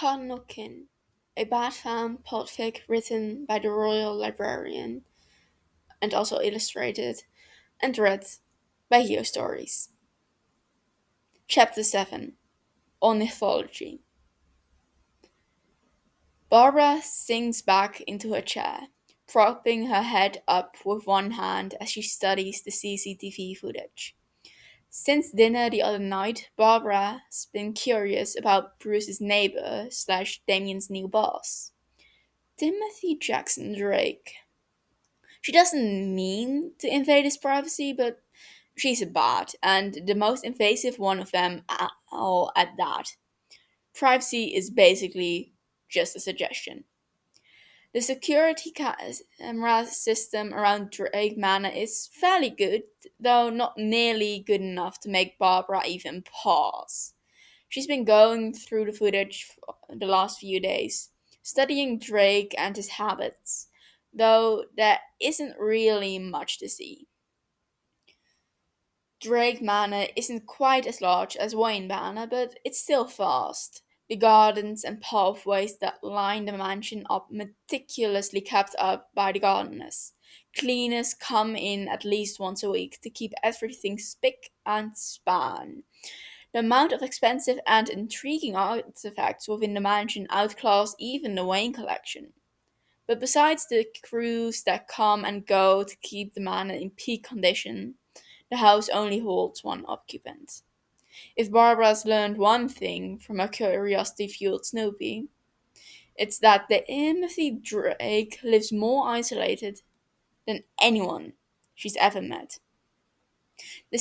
Cardinal Kin, a Batfam podfic written by the Royal Librarian and also illustrated and read by Hero Stories. Chapter 7 Ornithology. Barbara sinks back into her chair, propping her head up with one hand as she studies the CCTV footage. Since dinner the other night, Barbara's been curious about Bruce's neighbor slash Damien's new boss, Timothy Jackson Drake. She doesn't mean to invade his privacy, but she's a bat, and the most invasive one of them all at that. Privacy is basically just a suggestion. The security camera system around Drake Manor is fairly good, though not nearly good enough to make Barbara even pause. She's been going through the footage for the last few days, studying Drake and his habits, though there isn't really much to see. Drake Manor isn't quite as large as Wayne Manor, but it's still vast. The gardens and pathways that line the mansion are meticulously kept up by the gardeners. Cleaners come in at least once a week to keep everything spick and span. The amount of expensive and intriguing artifacts within the mansion outclass even the Wayne collection. But besides the crews that come and go to keep the manor in peak condition, the house only holds one occupant. If Barbara's learned one thing from her curiosity fueled Snoopy, it's that the Timothy Drake lives more isolated than anyone she's ever met. The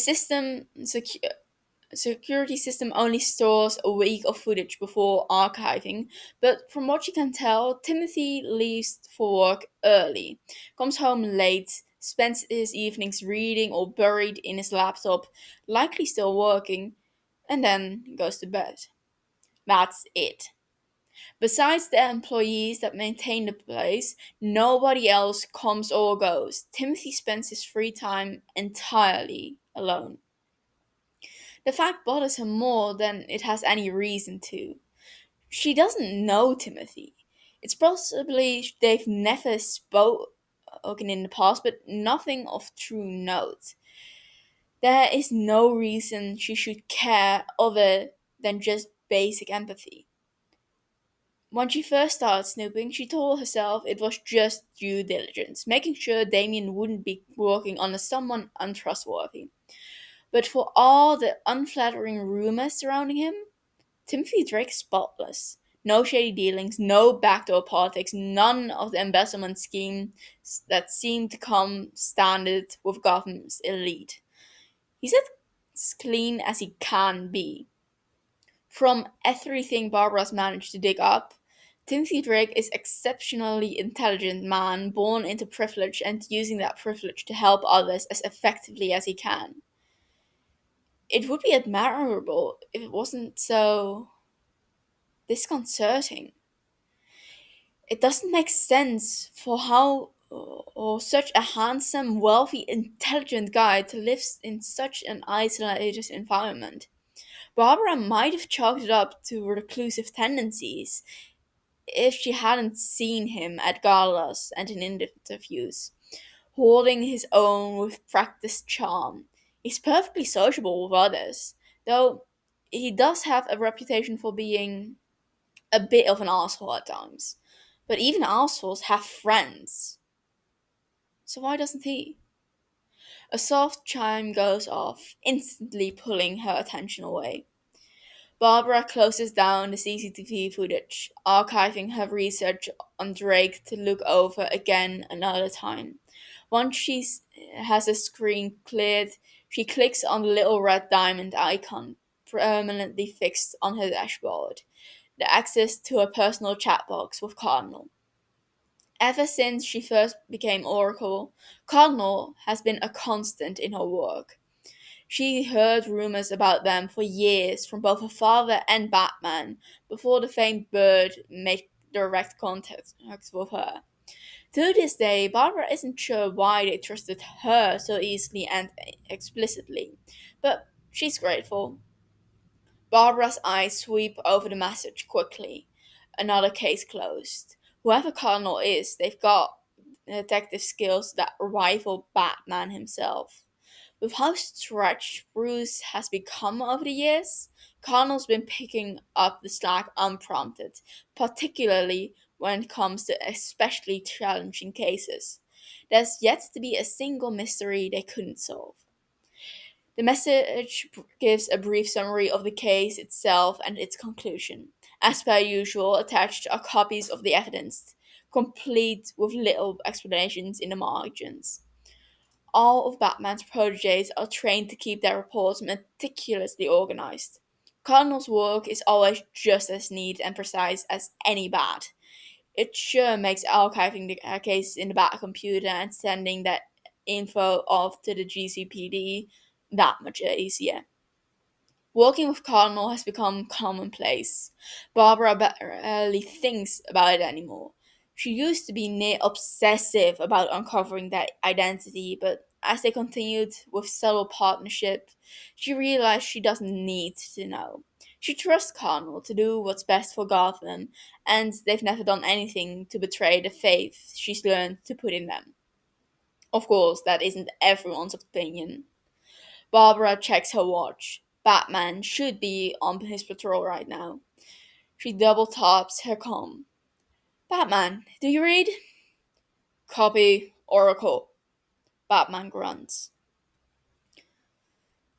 security system only stores a week of footage before archiving, but from what you can tell, Timothy leaves for work early, comes home late, spends his evenings reading or buried in his laptop, likely still working, and then goes to bed. That's it. Besides the employees that maintain the place, nobody else comes or goes. Timothy spends his free time entirely alone. The fact bothers her more than it has any reason to. She doesn't know Timothy. It's possibly they've never spoken in the past, but nothing of true note. There is no reason she should care other than just basic empathy. When she first started snooping, she told herself it was just due diligence, making sure Damien wouldn't be working on someone untrustworthy. But for all the unflattering rumors surrounding him, Timothy Drake's spotless. No shady dealings, no backdoor politics, none of the embezzlement schemes that seem to come standard with Gotham's elite. He's as clean as he can be. From everything Barbara's managed to dig up, Timothy Drake is exceptionally intelligent man born into privilege and using that privilege to help others as effectively as he can. It would be admirable if it wasn't so disconcerting. It doesn't make sense for how or such a handsome, wealthy, intelligent guy to live in such an isolated environment. Barbara might have chalked it up to reclusive tendencies if she hadn't seen him at galas and in interviews, holding his own with practiced charm. He's perfectly sociable with others, though he does have a reputation for being a bit of an asshole at times. But even assholes have friends. So why doesn't he? A soft chime goes off, instantly pulling her attention away. Barbara closes down the CCTV footage, archiving her research on Drake to look over again another time. Once she has a screen cleared, she clicks on the little red diamond icon permanently fixed on her dashboard, the access to a personal chat box with Cardinal. Ever since she first became Oracle, Cardinal has been a constant in her work. She heard rumors about them for years from both her father and Batman before the famed bird made direct contact with her. To this day, Barbara isn't sure why they trusted her so easily and explicitly, but she's grateful. Barbara's eyes sweep over the message quickly. another case closed. Whoever Cardinal is, they've got detective skills that rival Batman himself. With how stretched Bruce has become over the years, Cardinal's been picking up the slack unprompted, particularly when it comes to especially challenging cases. There's yet to be a single mystery they couldn't solve. The message gives a brief summary of the case itself and its conclusion. As per usual, attached are copies of the evidence, complete with little explanations in the margins. All of Batman's proteges are trained to keep their reports meticulously organized. Cardinal's work is always just as neat and precise as any Bat. It sure makes archiving the cases in the Bat computer and sending that info off to the GCPD that much easier. Working with Cardinal has become commonplace. Barbara barely thinks about it anymore. She used to be near obsessive about uncovering that identity, but as they continued with subtle partnership, she realized she doesn't need to know. She trusts Cardinal to do what's best for Gotham, and they've never done anything to betray the faith she's learned to put in them. Of course, that isn't everyone's opinion. Barbara checks her watch. Batman should be on his patrol right now. She double taps her comb. Batman, do you read? Copy, Oracle. Batman grunts.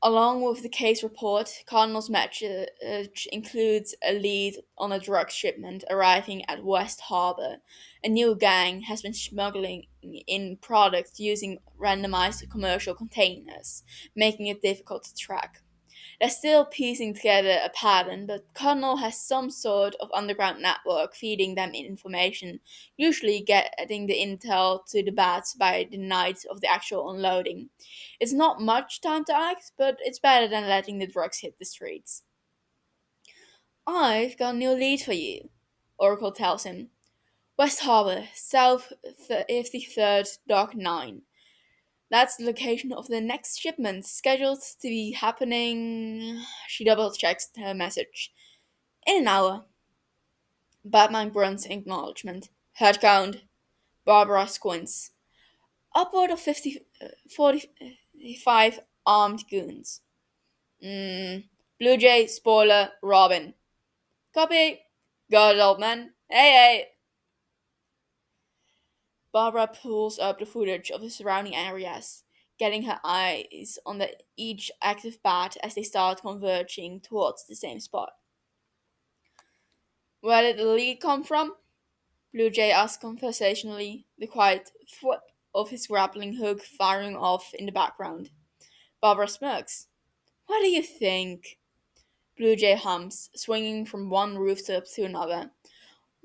Along with the case report, Cardinal's message includes a lead on a drug shipment arriving at West Harbor. A new gang has been smuggling in products using randomized commercial containers, making it difficult to track. They're still piecing together a pattern, but Cardinal has some sort of underground network feeding them information, usually getting the intel to the bats by the night of the actual unloading. It's not much time to act, but it's better than letting the drugs hit the streets. I've got a new lead for you, Oracle tells him. West Harbor, South 53rd, Dock 9. That's the location of the next shipment, scheduled to be happening. She double checks her message. In an hour. Batman grunts in acknowledgement. Head count. Barbara squints. Upward of 45 armed goons. Blue Jay, Spoiler, Robin. Copy. Got it, old man. Hey, hey. Barbara pulls up the footage of the surrounding areas, getting her eyes on each active bat as they start converging towards the same spot. Where did the lead come from? Blue Jay asks conversationally, the quiet thwip of his grappling hook firing off in the background. Barbara smirks. What do you think? Blue Jay hums, swinging from one rooftop to another.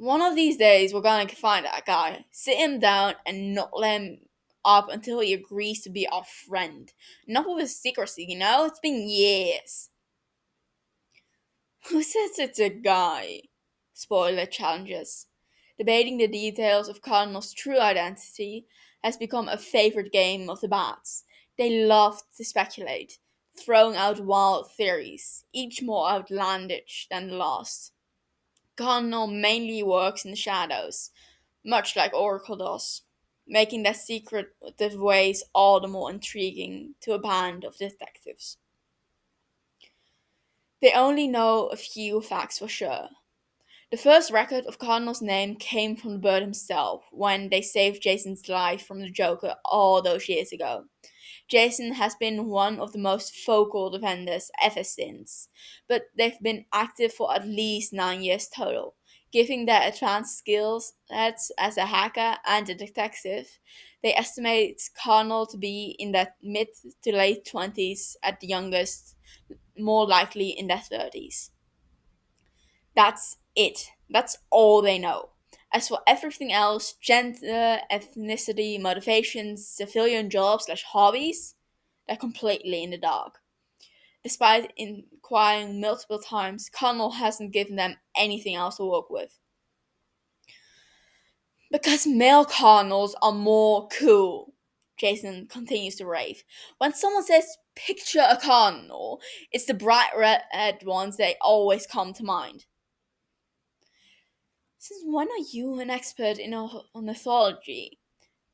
One of these days, we're gonna find that guy, sit him down, and not let him up until he agrees to be our friend. Not with his secrecy, you know? It's been years. Who says it's a guy? Spoiler challenges. Debating the details of Cardinal's true identity has become a favorite game of the bats. They love to speculate, throwing out wild theories, each more outlandish than the last. Cardinal mainly works in the shadows, much like Oracle does, making their secretive ways all the more intriguing to a band of detectives. They only know a few facts for sure. The first record of Cardinal's name came from the bird himself when they saved Jason's life from the Joker all those years ago. Jason has been one of the most vocal defenders ever since, but they've been active for at least 9 years total. Given their advanced skills as a hacker and a detective, they estimate Cardinal to be in their mid to late 20s at the youngest, more likely in their 30s. That's it. That's all they know. As for everything else, gender, ethnicity, motivations, civilian jobs slash hobbies, they're completely in the dark. Despite inquiring multiple times, Connell hasn't given them anything else to work with. Because male Cardinals are more cool, Jason continues to rave. When someone says picture a Cardinal, it's the bright red ones that always come to mind. Since when are you an expert in ornithology?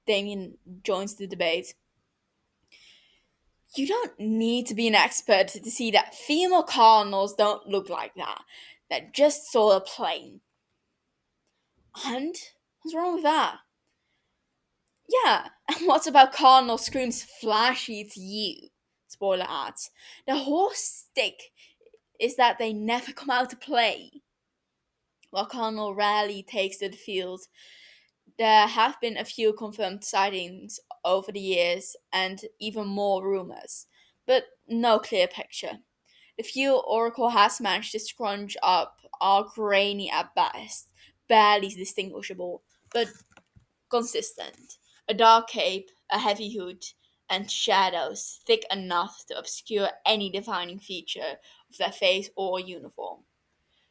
Damien joins the debate. You don't need to be an expert to see that female cardinals don't look like that. They're just sort of plain. And what's wrong with that? Yeah, and what about Cardinal screams flashy to you? Spoiler adds. The whole stick is that they never come out to play. While Cardinal rarely takes to the field, there have been a few confirmed sightings over the years and even more rumors, but no clear picture. The few Oracle has managed to scrunch up are grainy at best, barely distinguishable, but consistent. A dark cape, a heavy hood, and shadows thick enough to obscure any defining feature of their face or uniform.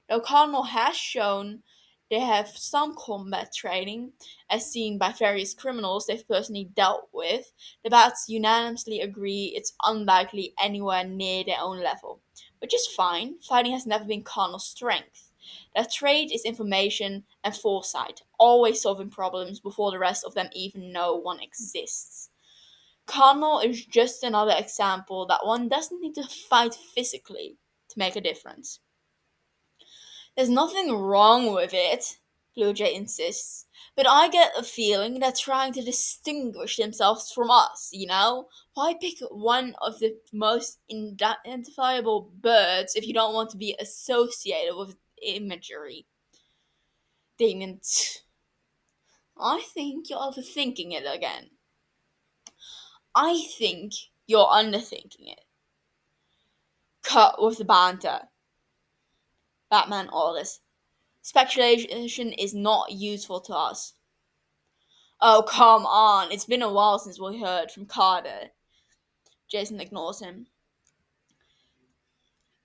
Though Cardinal has shown they have some combat training, as seen by various criminals they've personally dealt with, the bats unanimously agree it's unlikely anywhere near their own level. Which is fine, fighting has never been Cardinal's strength. Their trait is information and foresight, always solving problems before the rest of them even know one exists. Cardinal is just another example that one doesn't need to fight physically to make a difference. There's nothing wrong with it, Blue Jay insists, but I get a feeling they're trying to distinguish themselves from us, you know? Why pick one of the most identifiable birds if you don't want to be associated with imagery? Damien, I think you're overthinking it again. I think you're underthinking it. Cut with the banter. Batman orders. Speculation is not useful to us. Oh, come on. It's been a while since we heard from Carter. Jason ignores him.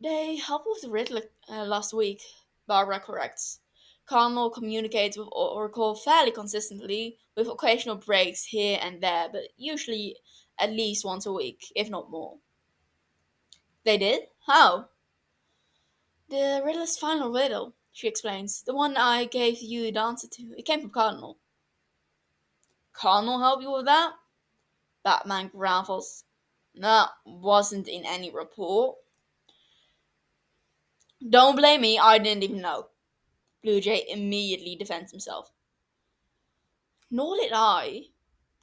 They helped with the riddle last week, Barbara corrects. Connell communicates with Oracle fairly consistently, with occasional breaks here and there, but usually at least once a week, if not more. They did? How? The riddle's final riddle, she explains. The one I gave you the answer to. It came from Cardinal. Cardinal helped you with that? Batman gravels. That wasn't in any report. Don't blame me, I didn't even know. Blue Jay immediately defends himself. Nor did I,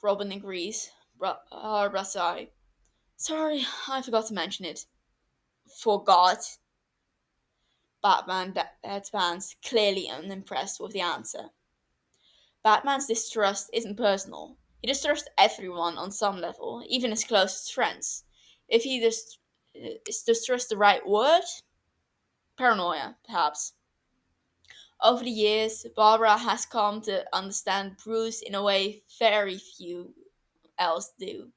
Robin agrees. Sigh. Sorry, I forgot to mention it. Forgot? Batman deadpans, clearly unimpressed with the answer. Batman's distrust isn't personal. He distrusts everyone on some level, even his closest friends. If he is distrust the right word? Paranoia, perhaps. Over the years, Barbara has come to understand Bruce in a way very few else do.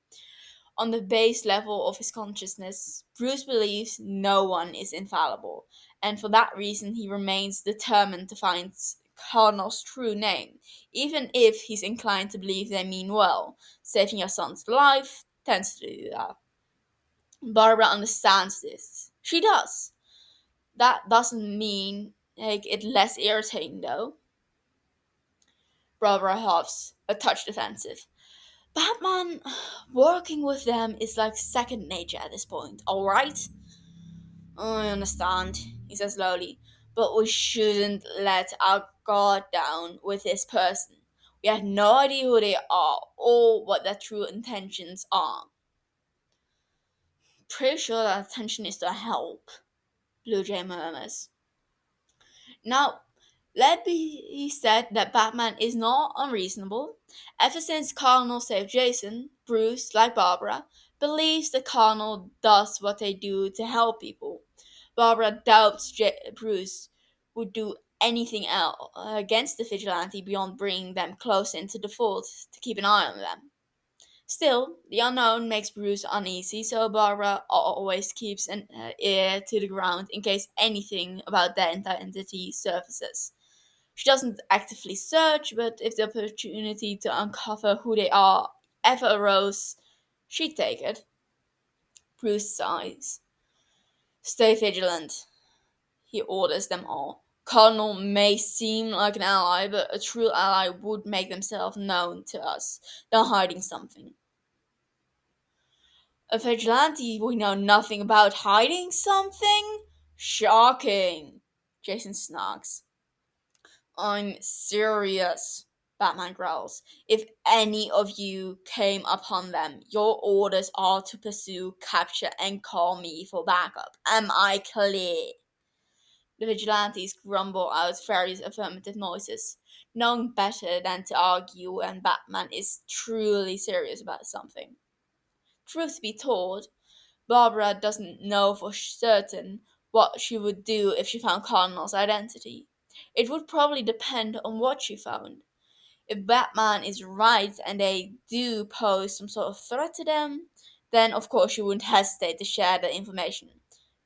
On the base level of his consciousness, Bruce believes no one is infallible, and for that reason he remains determined to find Cardinal's true name, even if he's inclined to believe they mean well. Saving your son's life tends to do that. Barbara understands this. She does. That doesn't mean make it less irritating, though. Barbara huffs, a touch defensive. Batman, working with them is like second nature at this point, alright? I understand, he says slowly, but we shouldn't let our guard down with this person. We have no idea who they are or what their true intentions are. Pretty sure their intention is to help, Blue Jay murmurs. Now, let be said that Batman is not unreasonable. Ever since Cardinal saved Jason, Bruce, like Barbara, believes the Cardinal does what they do to help people. Barbara doubts Bruce would do anything else against the vigilante beyond bringing them close into the fold to keep an eye on them. Still, the unknown makes Bruce uneasy, so Barbara always keeps an ear to the ground in case anything about their identity surfaces. She doesn't actively search, but if the opportunity to uncover who they are ever arose, she'd take it. Bruce sighs. Stay vigilant, he orders them all. Cardinal may seem like an ally, but a true ally would make themselves known to us. They're hiding something. A vigilante we know nothing about hiding something? Shocking, Jason snarks. I'm serious, Batman growls. If any of you came upon them, your orders are to pursue, capture, and call me for backup. Am I clear? The vigilantes grumble out various affirmative noises, knowing better than to argue when Batman is truly serious about something. Truth be told, Barbara doesn't know for certain what she would do if she found Cardinal's identity. It would probably depend on what she found. If Batman is right and they do pose some sort of threat to them, then of course she wouldn't hesitate to share the information.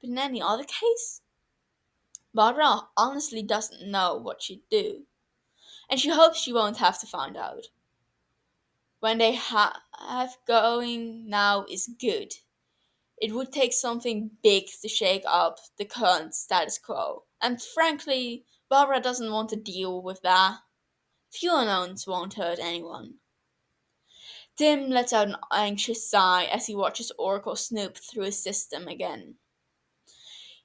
But in any other case, Barbara honestly doesn't know what she'd do, and she hopes she won't have to find out. When they have going now is good. It would take something big to shake up the current status quo, and frankly, Barbara doesn't want to deal with that. Few unknowns won't hurt anyone. Tim lets out an anxious sigh as he watches Oracle snoop through his system again.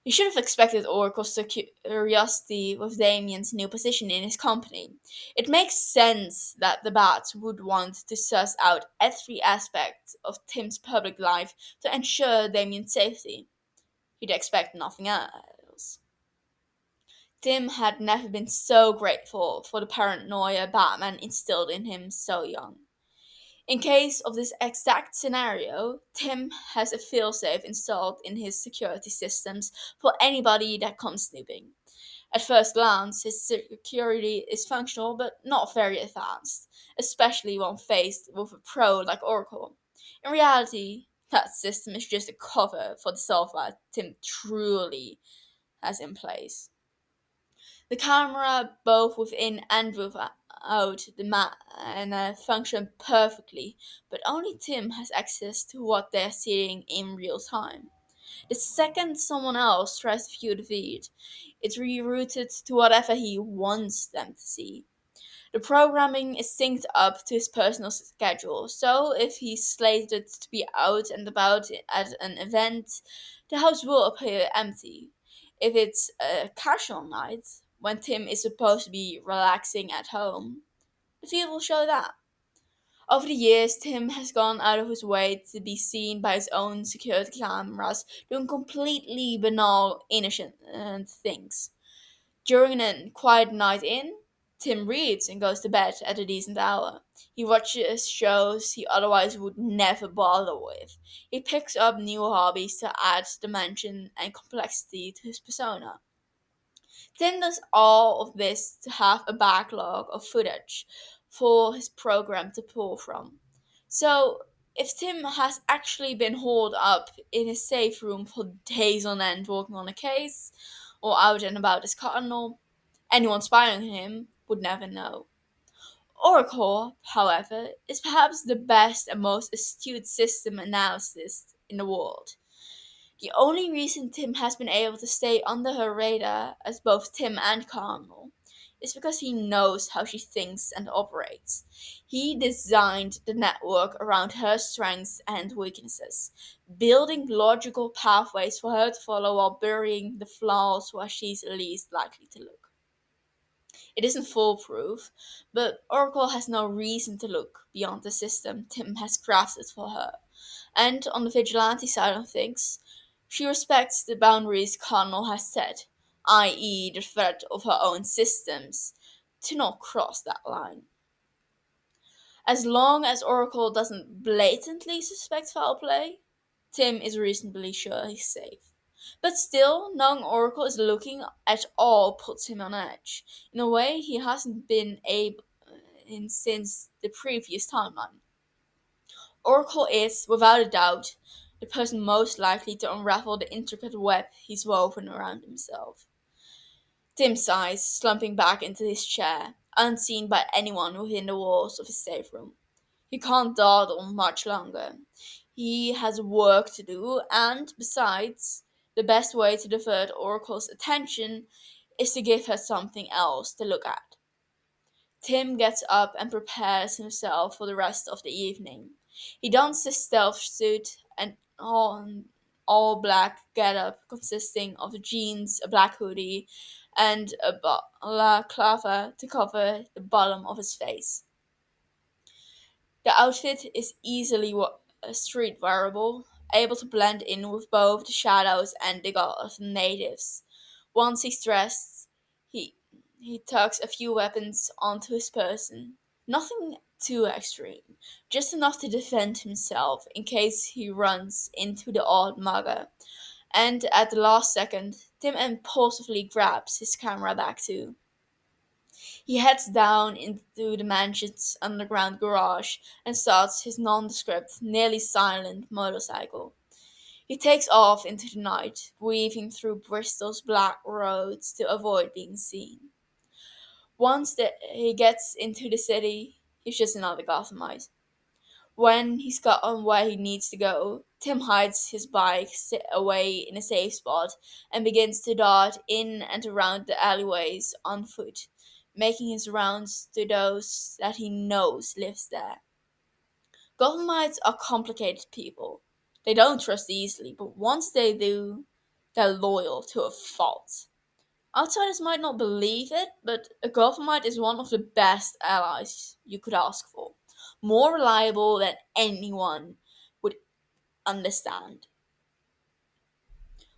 He should have expected Oracle's curiosity with Damien's new position in his company. It makes sense that the Bats would want to suss out every aspect of Tim's public life to ensure Damien's safety. He'd expect nothing else. Tim had never been so grateful for the paranoia Batman instilled in him so young. In case of this exact scenario, Tim has a failsafe installed in his security systems for anybody that comes snooping. At first glance, his security is functional but not very advanced, especially when faced with a pro like Oracle. In reality, that system is just a cover for the software Tim truly has in place. The camera, both within and without the function perfectly, but only Tim has access to what they're seeing in real time. The second someone else tries to view the feed, it's rerouted to whatever he wants them to see. The programming is synced up to his personal schedule, so if he's slated to be out and about at an event, the house will appear empty. If it's a casual night, when Tim is supposed to be relaxing at home, the feed will show that. Over the years, Tim has gone out of his way to be seen by his own security cameras doing completely banal, innocent things. During a quiet night in, Tim reads and goes to bed at a decent hour. He watches shows he otherwise would never bother with. He picks up new hobbies to add dimension and complexity to his persona. Tim does all of this to have a backlog of footage for his program to pull from. So, if Tim has actually been holed up in his safe room for days on end working on a case, or out and about as Cardinal, anyone spying on him would never know. Oracle, however, is perhaps the best and most astute system analyst in the world. The only reason Tim has been able to stay under her radar as both Tim and Cardinal is because he knows how she thinks and operates. He designed the network around her strengths and weaknesses, building logical pathways for her to follow while burying the flaws where she's least likely to look. It isn't foolproof, but Oracle has no reason to look beyond the system Tim has crafted for her. And on the vigilante side of things, she respects the boundaries Cardinal has set, i.e., the threat of her own systems, to not cross that line. As long as Oracle doesn't blatantly suspect foul play, Tim is reasonably sure he's safe. But still, knowing Oracle is looking at all puts him on edge, in a way he hasn't been able in since the previous timeline. Oracle is, without a doubt, the person most likely to unravel the intricate web he's woven around himself. Tim sighs, slumping back into his chair, unseen by anyone within the walls of his safe room. He can't dawdle much longer. He has work to do, and besides, the best way to divert Oracle's attention is to give her something else to look at. Tim gets up and prepares himself for the rest of the evening. He dons his stealth suit and all black getup consisting of jeans, a black hoodie, and a balaclava to cover the bottom of his face. The outfit is easily street wearable, able to blend in with both the shadows and the Gotham natives. Once he's dressed, he he tucks a few weapons onto his person. Nothing too extreme, just enough to defend himself in case he runs into the odd mugger. And at the last second, Tim impulsively grabs his camera back too. He heads down into the mansion's underground garage and starts his nondescript, nearly silent motorcycle. He takes off into the night, weaving through Bristol's black roads to avoid being seen. Once he gets into the city, he's just another Gothamite. When he's gotten where he needs to go, Tim hides his bike away in a safe spot and begins to dart in and around the alleyways on foot, making his rounds to those that he knows lives there. Gothamites are complicated people. They don't trust easily, but once they do, they're loyal to a fault. Outsiders might not believe it, but a Gothamite is one of the best allies you could ask for. More reliable than anyone would understand.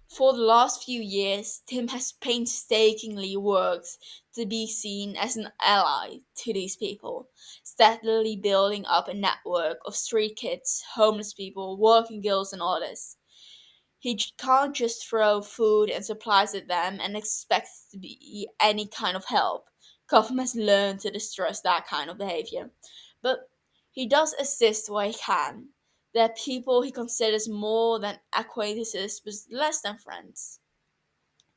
For the last few years, Tim has painstakingly worked to be seen as an ally to these people, steadily building up a network of street kids, homeless people, working girls, and others. Can't just throw food and supplies at them and expect to be any kind of help. Gotham has learned to distrust that kind of behavior. But he does assist where he can. There are people he considers more than acquaintances but less than friends.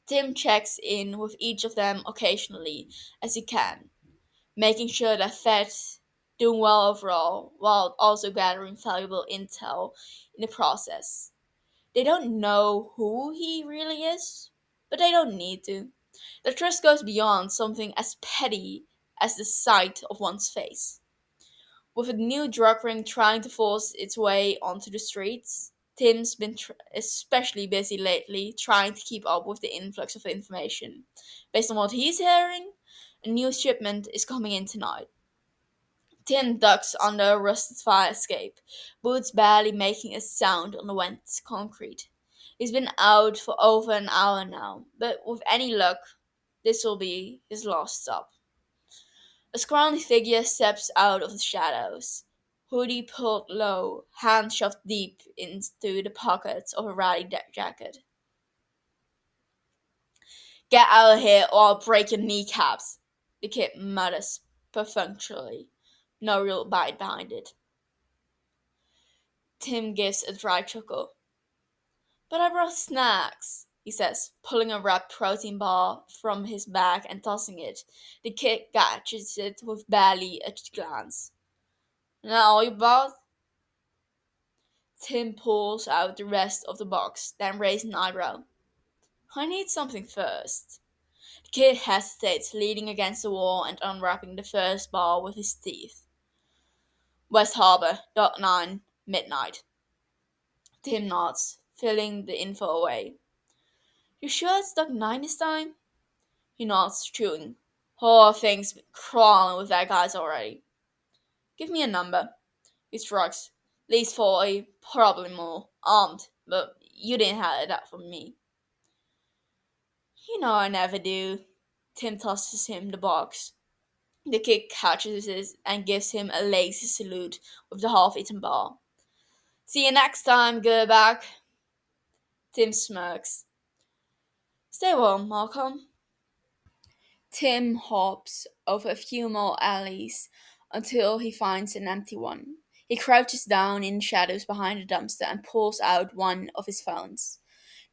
Tim checks in with each of them occasionally as he can, making sure they're fed, doing well overall, while also gathering valuable intel in the process. They don't know who he really is, but they don't need to. The trust goes beyond something as petty as the sight of one's face. With a new drug ring trying to force its way onto the streets, Tim's been especially busy lately trying to keep up with the influx of information. Based on what he's hearing, a new shipment is coming in tonight. Tim ducks under a rusted fire escape, boots barely making a sound on the wet concrete. He's been out for over an hour now, but with any luck, this will be his last stop. A scrawny figure steps out of the shadows, hoodie pulled low, hands shoved deep into the pockets of a ratty jacket. Get out of here or I'll break your kneecaps, the kid mutters perfunctorily. No real bite behind it. Tim gives a dry chuckle. But I brought snacks, he says, pulling a wrapped protein bar from his bag and tossing it. The kid catches it with barely a glance. Now all you bought? Tim pulls out the rest of the box, then raises an eyebrow. I need something first. The kid hesitates, leaning against the wall and unwrapping the first bar with his teeth. West Harbor, .9, midnight. Tim nods, filling the info away. You sure it's .9 this time? He nods, chewing. Whole thing's been crawling with that guys already. Give me a number. He shrugs. At least 40, probably more. Armed, but you didn't have that from me. You know I never do. Tim tosses him the box. The kid catches it and gives him a lazy salute with the half-eaten bar. See you next time, Gerback. Tim smirks. Stay warm, Malcolm. Tim hops over a few more alleys until he finds an empty one. He crouches down in the shadows behind the dumpster and pulls out one of his phones.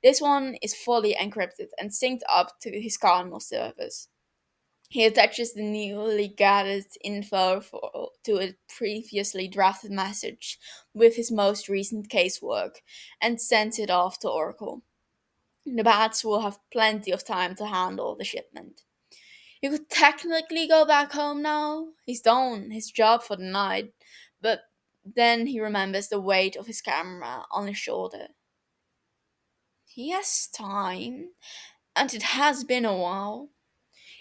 This one is fully encrypted and synced up to his Cardinal servers. He attaches the newly gathered info to a previously drafted message with his most recent casework and sends it off to Oracle. The bats will have plenty of time to handle the shipment. He could technically go back home now. He's done his job for the night, but then he remembers the weight of his camera on his shoulder. He has time, and it has been a while.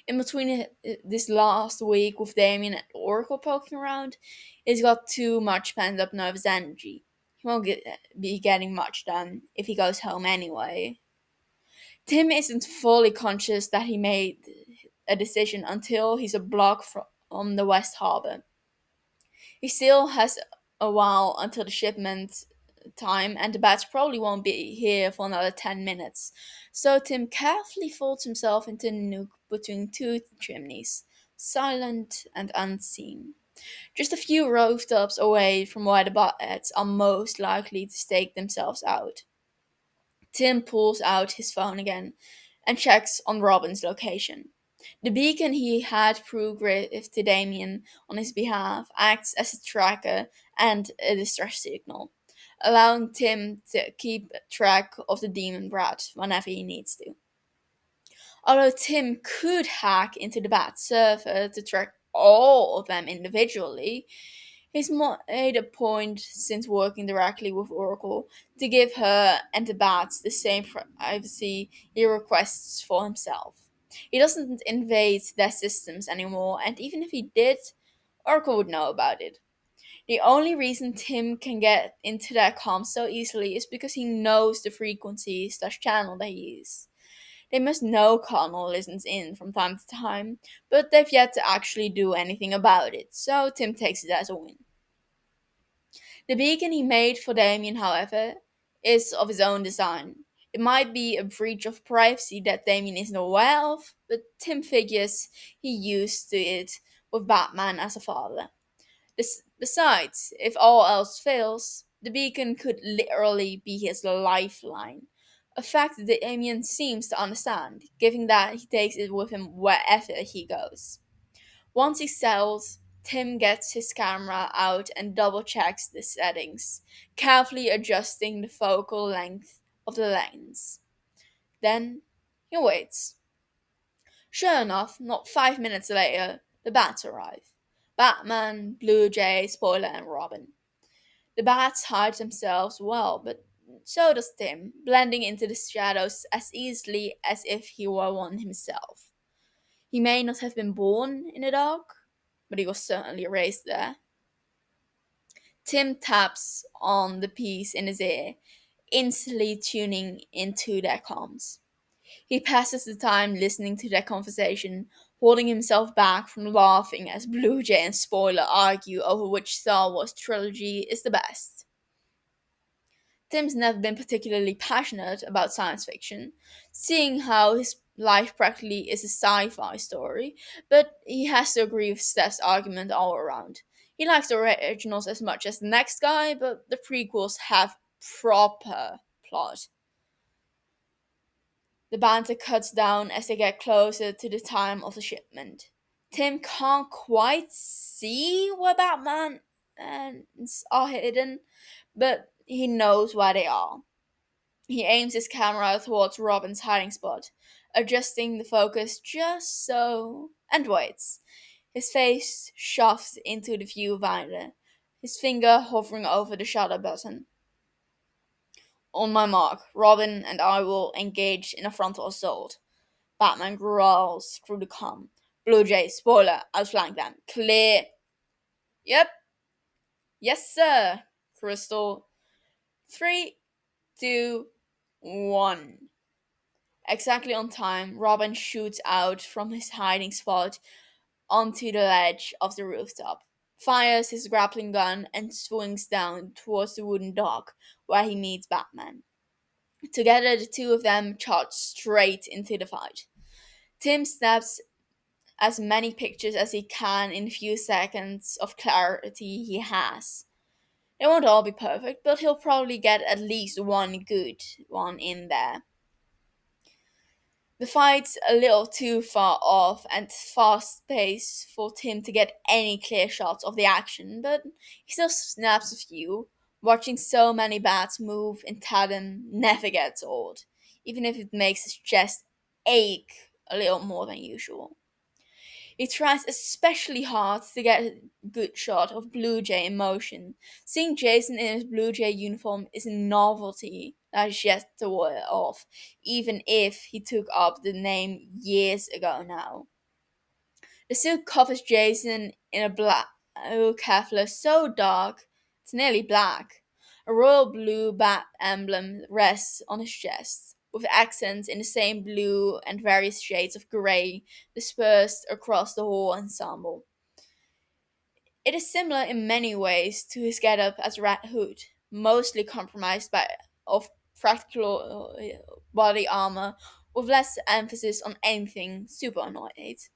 In between this last week with Damien and Oracle poking around, he's got too much pent up nervous energy. He won't be getting much done if he goes home anyway. Tim isn't fully conscious that he made a decision until he's a block from the West Harbor. He still has a while until the shipment time, and the bats probably won't be here for another 10 minutes. So Tim carefully folds himself into a nook between two chimneys, silent and unseen. Just a few rooftops away from where the bats are most likely to stake themselves out. Tim pulls out his phone again and checks on Robin's location. The beacon he had programmed to Damien on his behalf acts as a tracker and a distress signal, allowing Tim to keep track of the demon brat whenever he needs to. Although Tim could hack into the bat server to track all of them individually, he's made a point since working directly with Oracle to give her and the bats the same privacy he requests for himself. He doesn't invade their systems anymore, and even if he did, Oracle would know about it. The only reason Tim can get into their comms so easily is because he knows the frequency/channel they use. They must know Cardinal listens in from time to time, but they've yet to actually do anything about it, so Tim takes it as a win. The beacon he made for Damien, however, is of his own design. It might be a breach of privacy that Damien isn't aware of, but Tim figures he used to it with Batman as a father. Besides, if all else fails, the beacon could literally be his lifeline. A fact that Damien seems to understand, given that he takes it with him wherever he goes. Once he's settled, Tim gets his camera out and double checks the settings, carefully adjusting the focal length of the lens. Then he waits. Sure enough, not 5 minutes later, the bats arrive. Batman, Blue Jay, Spoiler, and Robin. The bats hide themselves well, but so does Tim, blending into the shadows as easily as if he were one himself. He may not have been born in the dark, but he was certainly raised there. Tim taps on the piece in his ear, instantly tuning into their comms. He passes the time listening to their conversation, holding himself back from laughing as Blue Jay and Spoiler argue over which Star Wars trilogy is the best. Tim's never been particularly passionate about science fiction, seeing how his life practically is a sci fi story, but he has to agree with Steph's argument all around. He likes the originals as much as the next guy, but the prequels have proper plot. The banter cuts down as they get closer to the time of the shipment. Tim can't quite see where Batman are hidden, but he knows where they are. He aims his camera towards Robin's hiding spot, adjusting the focus just so, and waits. His face shoves into the viewfinder, his finger hovering over the shutter button. On my mark, Robin and I will engage in a frontal assault. Batman growls through the comm. Blue Jay, Spoiler, outflank them. Clear. Yep. Yes, sir. Crystal. 3, 2, 1. Exactly on time, Robin shoots out from his hiding spot onto the ledge of the rooftop, fires his grappling gun, and swings down towards the wooden dock where he meets Batman. Together, the two of them charge straight into the fight. Tim snaps as many pictures as he can in the few seconds of clarity he has. They won't all be perfect, but he'll probably get at least one good one in there. The fight's a little too far off and fast paced for Tim to get any clear shots of the action, but he still snaps a few. Watching so many bats move in tandem never gets old, even if it makes his chest ache a little more than usual. He tries especially hard to get a good shot of Blue Jay in motion. Seeing Jason in his Blue Jay uniform is a novelty that is yet to wear off, even if he took up the name years ago now. The suit covers Jason in a black Kevlar so dark it's nearly black. A royal blue bat emblem rests on his chest, with accents in the same blue and various shades of grey dispersed across the whole ensemble. It is similar in many ways to his getup as Red Hood, mostly compromised by of practical body armor, with less emphasis on anything super ornate.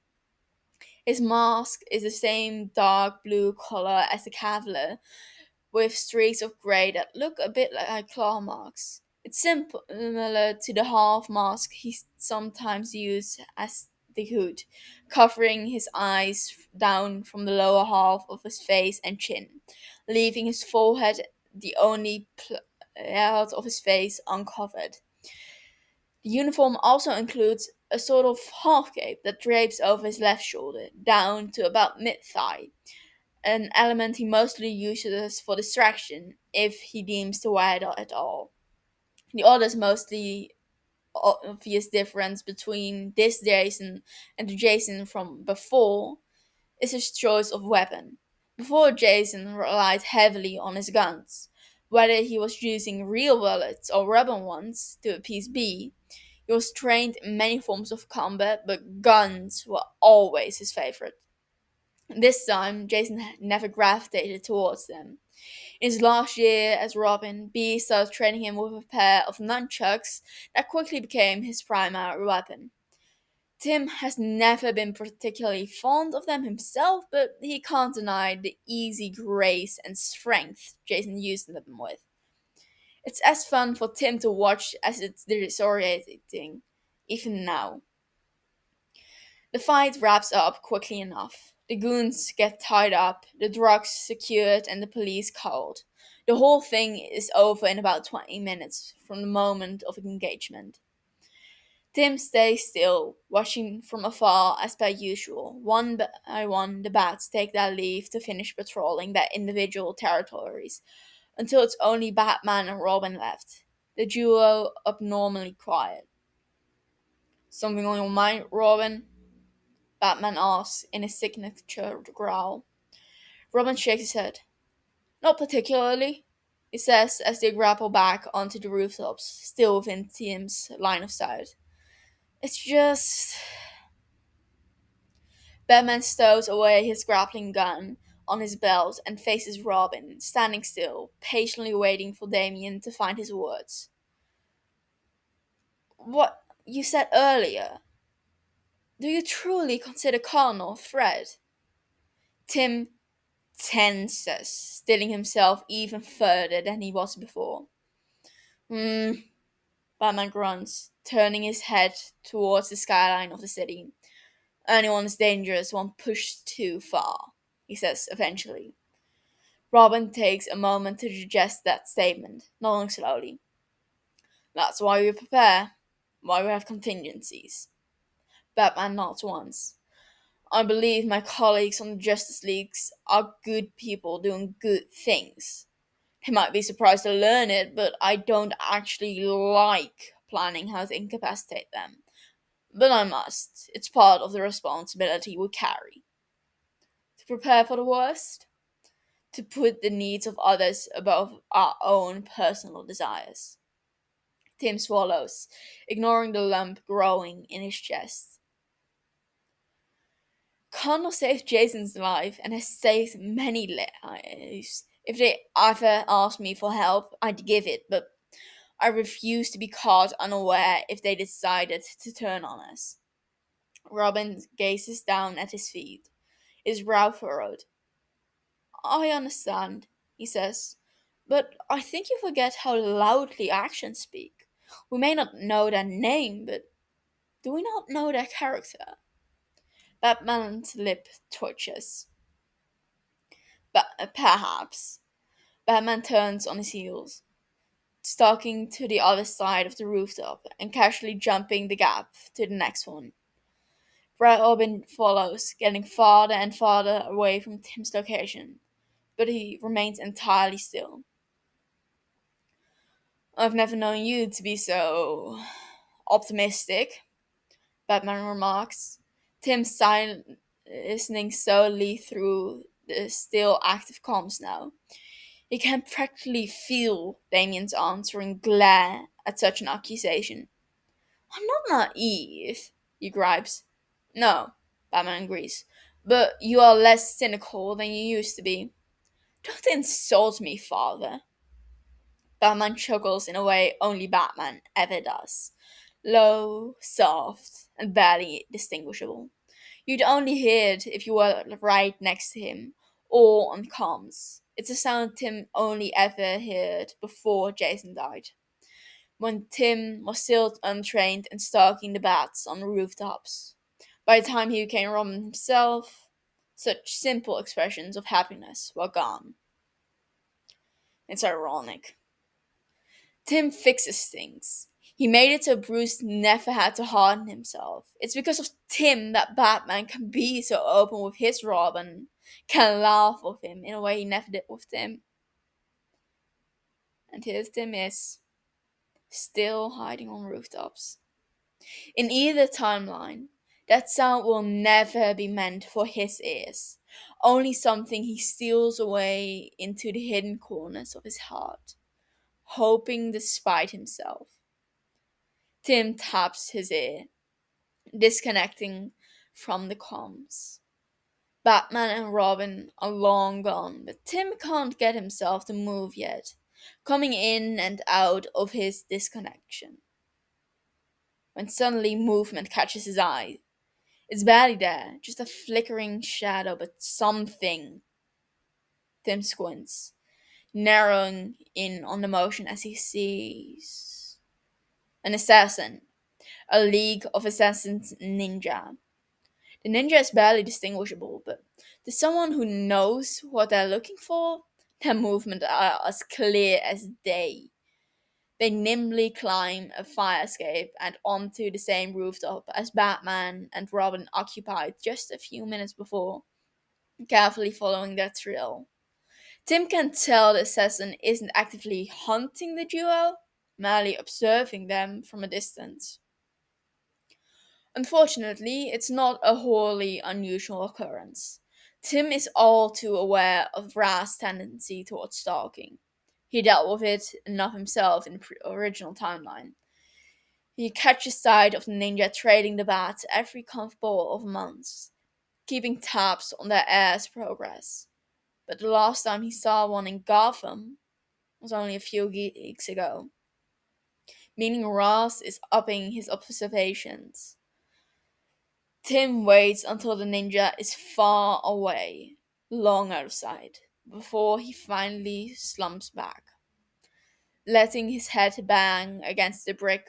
His mask is the same dark blue color as the Cavalier, with streaks of grey that look a bit like claw marks. It's similar to the half mask he sometimes used as the hood, covering his eyes down from the lower half of his face and chin, leaving his forehead, the only part of his face, uncovered. The uniform also includes a sort of half cape that drapes over his left shoulder, down to about mid thigh, an element he mostly uses for distraction if he deems to wear it at all. The other mostly obvious difference between this Jason and the Jason from before is his choice of weapon. Before, Jason relied heavily on his guns. Whether he was using real bullets or rubber ones to appease B, he was trained in many forms of combat, but guns were always his favorite. This time, Jason never gravitated towards them. In his last year as Robin, B started training him with a pair of nunchucks that quickly became his primary weapon. Tim has never been particularly fond of them himself, but he can't deny the easy grace and strength Jason used them with. It's as fun for Tim to watch as it's disorientating, even now. The fight wraps up quickly enough. The goons get tied up, the drugs secured, and the police called. The whole thing is over in about 20 minutes from the moment of engagement. Tim stays still, watching from afar as per usual. One by one, the bats take their leave to finish patrolling their individual territories, until it's only Batman and Robin left, the duo abnormally quiet. Something on your mind, Robin? Batman asks in his signature growl. Robin shakes his head. Not particularly, he says as they grapple back onto the rooftops, still within Tim's line of sight. It's just. Batman stows away his grappling gun on his belt and faces Robin, standing still, patiently waiting for Damien to find his words. What you said earlier. Do you truly consider Cardinal a threat? Tim tenses, stilling himself even further than he was before. Hmm, Batman grunts, turning his head towards the skyline of the city. Anyone is dangerous when pushed too far, he says eventually. Robin takes a moment to digest that statement, nodding slowly. That's why we prepare, why we have contingencies. Batman nods once. I believe my colleagues on the Justice Leagues are good people doing good things. They might be surprised to learn it, but I don't actually like planning how to incapacitate them. But I must. It's part of the responsibility we carry. To prepare for the worst? To put the needs of others above our own personal desires. Tim swallows, ignoring the lump growing in his chest. Connor saved Jason's life and has saved many lives. If they ever asked me for help, I'd give it, but I refuse to be caught unaware if they decided to turn on us. Robin gazes down at his feet, his brow furrowed. I understand, he says, but I think you forget how loudly actions speak. We may not know their name, but do we not know their character? Batman's lip twitches. But perhaps. Batman turns on his heels. stalking to the other side of the rooftop and casually jumping the gap to the next one. Robin follows, getting farther and farther away from Tim's location, but he remains entirely still. I've never known you to be so optimistic, Batman remarks. Tim listening solely through the still active comms now. He can practically feel Damien's answering glare at such an accusation. I'm not naive, he gripes. No, Batman agrees. But you are less cynical than you used to be. Don't insult me, father. Batman chuckles in a way only Batman ever does. Low, soft, and barely distinguishable. You'd only hear it if you were right next to him, or on comms. It's a sound Tim only ever heard before Jason died, when Tim was still untrained and stalking the bats on the rooftops. By the time he became Robin himself, such simple expressions of happiness were gone. It's ironic. Tim fixes things. He made it so Bruce never had to harden himself. It's because of Tim that Batman can be so open with his Robin, can laugh with him in a way he never did with Tim. And here's Tim is, still hiding on rooftops. In either timeline, that sound will never be meant for his ears, only something he steals away into the hidden corners of his heart, hoping despite himself. Tim taps his ear, disconnecting from the comms. Batman and Robin are long gone, but Tim can't get himself to move yet, coming in and out of his disconnection. When suddenly movement catches his eye. It's barely there, just a flickering shadow, but something. Tim squints, narrowing in on the motion as he sees an assassin, a League of Assassins ninja. The ninja is barely distinguishable, but to someone who knows what they're looking for, their movements are as clear as day. They nimbly climb a fire escape and onto the same rooftop as Batman and Robin occupied just a few minutes before, carefully following their trail. Tim can tell the assassin isn't actively hunting the duo, merely observing them from a distance. Unfortunately, it's not a wholly unusual occurrence. Tim is all too aware of Ra's tendency towards stalking. He dealt with it enough himself in the original timeline. He catches sight of the ninja trading the bats every comfortable of months, keeping tabs on their heirs' progress. But the last time he saw one in Gotham was only a few weeks ago, meaning Ross is upping his observations. Tim waits until the ninja is far away, long out of sight, before he finally slumps back, letting his head bang against the brick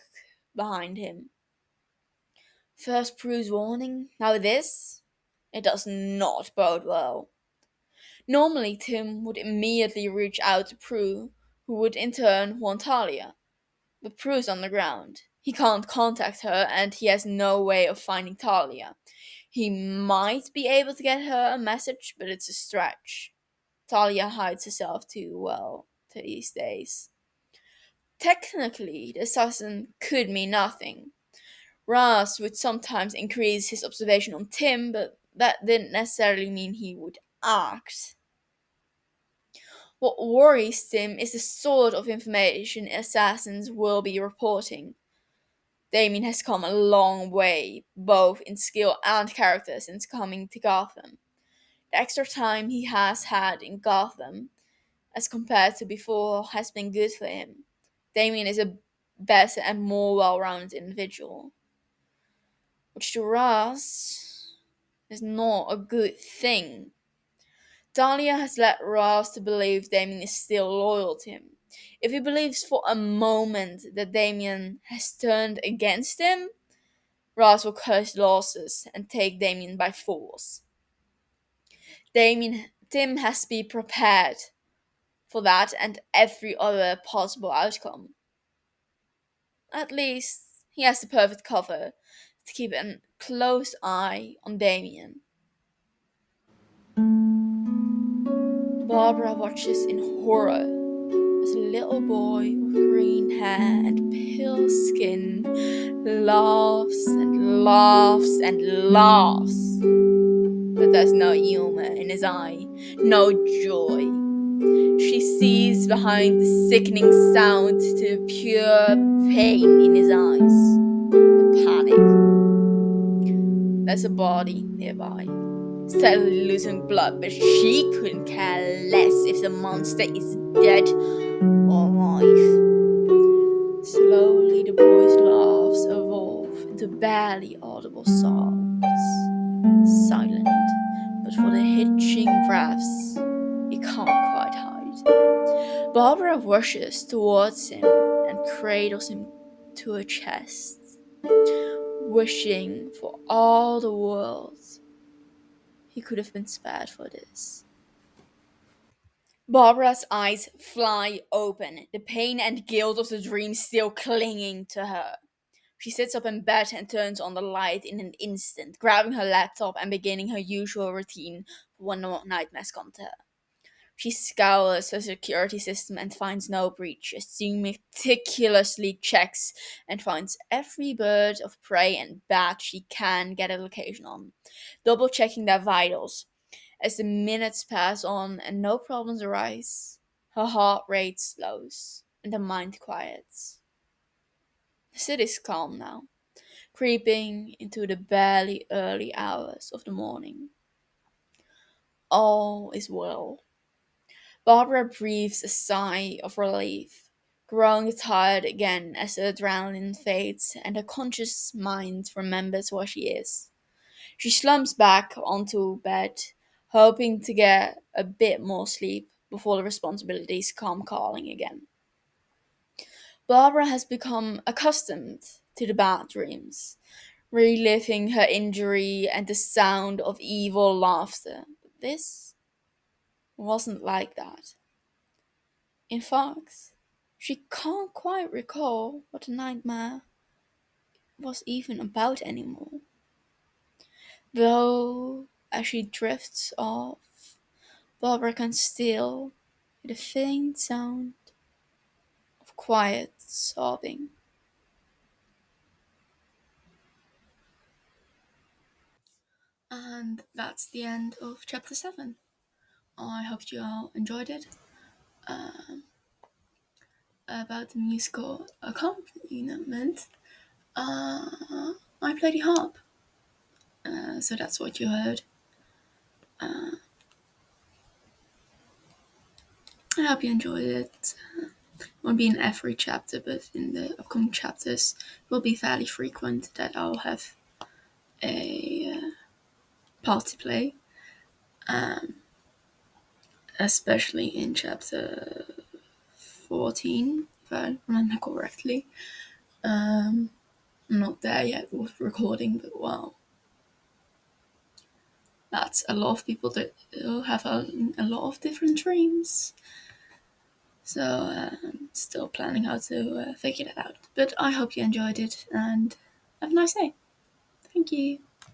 behind him. First Prue's warning, now this? It does not bode well. Normally, Tim would immediately reach out to Prue, who would in turn warn Talia. But Prue's on the ground. He can't contact her, and he has no way of finding Talia. He might be able to get her a message, but it's a stretch. Talia hides herself too well these days. Technically, the assassin could mean nothing. Ras would sometimes increase his observation on Tim, but that didn't necessarily mean he would act. What worries Tim is the sort of information assassins will be reporting. Damien has come a long way, both in skill and character, since coming to Gotham. The extra time he has had in Gotham, as compared to before, has been good for him. Damien is a better and more well-rounded individual, which to Ras is not a good thing. Dahlia has led Ras to believe Damien is still loyal to him. If he believes for a moment that Damien has turned against him, Ras will cut his losses and take Damien by force. Tim has to be prepared for that and every other possible outcome. At least he has the perfect cover to keep a close eye on Damien. Barbara watches in horror as a little boy with green hair and pale skin laughs and laughs and laughs. But there's no humor in his eye, no joy. She sees behind the sickening sound to pure pain in his eyes, the panic. There's a body nearby, steadily losing blood, but she couldn't care less if the monster is dead or alive. Slowly, the boy's laughs evolve into barely audible sobs, silent, but for the hitching breaths he can't quite hide. Barbara rushes towards him and cradles him to her chest, wishing for all the world he could have been spared for this. Barbara's eyes fly open, the pain and guilt of the dream still clinging to her. She sits up in bed and turns on the light in an instant, grabbing her laptop and beginning her usual routine when the nightmares come to her. She scours her security system and finds no breaches. She meticulously checks and finds every bird of prey and bat she can get a location on, double checking their vitals. As the minutes pass on and no problems arise, her heart rate slows and her mind quiets. The city's calm now, creeping into the barely early hours of the morning. All is well. Barbara breathes a sigh of relief, growing tired again as the adrenaline fades and her conscious mind remembers where she is. She slumps back onto bed, hoping to get a bit more sleep before the responsibilities come calling again. Barbara has become accustomed to the bad dreams, reliving her injury and the sound of evil laughter. But this wasn't like that. In fact, she can't quite recall what the nightmare was even about anymore. Though, as she drifts off, Barbara can still hear the faint sound of quiet sobbing. And that's the end of chapter 7. I hope you all enjoyed it. About the musical accompaniment, I play the harp. So that's what you heard. I hope you enjoyed it. It won't be in every chapter, but in the upcoming chapters, it will be fairly frequent that I'll have a part to play. Especially in chapter 14, if I remember correctly. I'm not there yet with recording, but wow. That's a lot of people that have a lot of different dreams. So I'm still planning how to figure that out. But I hope you enjoyed it and have a nice day. Thank you.